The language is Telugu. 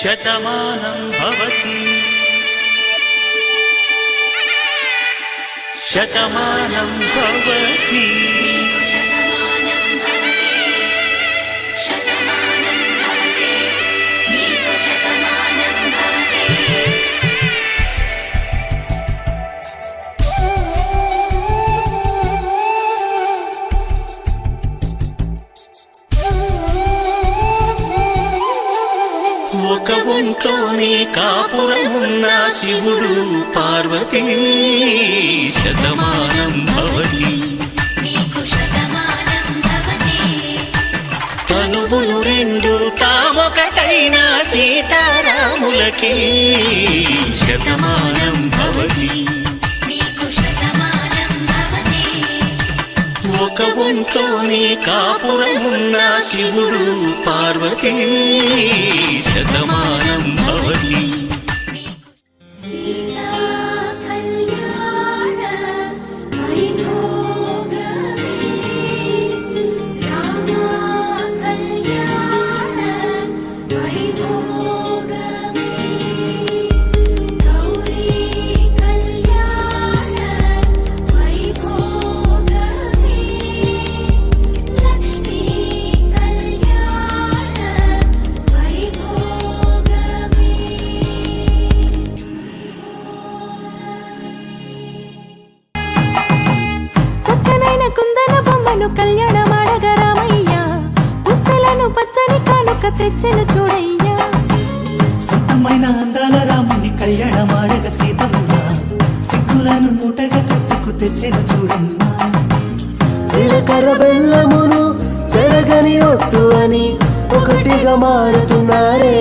శతమానం భవతి శతమానం భవతి ఒక ఒంట్లోనే కాపురమున్న శివుడు పార్వతీ శతమానం భవతి తనువులు రెండు తామొకటైన సీతారాములకి శతమానం భవతి ఒక ఒంట్లోనే కాపురమున్న శివుడు పార్వతీ శతమానం భవతి కళ్యాణమాడగరామయ్యా పుస్తలను పచ్చని కానుక తెచ్చెను చూడయ్యా సొంతమైన అందాల రాముని కళ్యాణమాడగ సీతమ్మ సిగ్గులను మూటగా కట్టుకు తెచ్చెను చూడమ్మా జీలకర్ర బెల్లమును చెరగని ఒట్టు అని ఒకటిగా మారుతున్నారే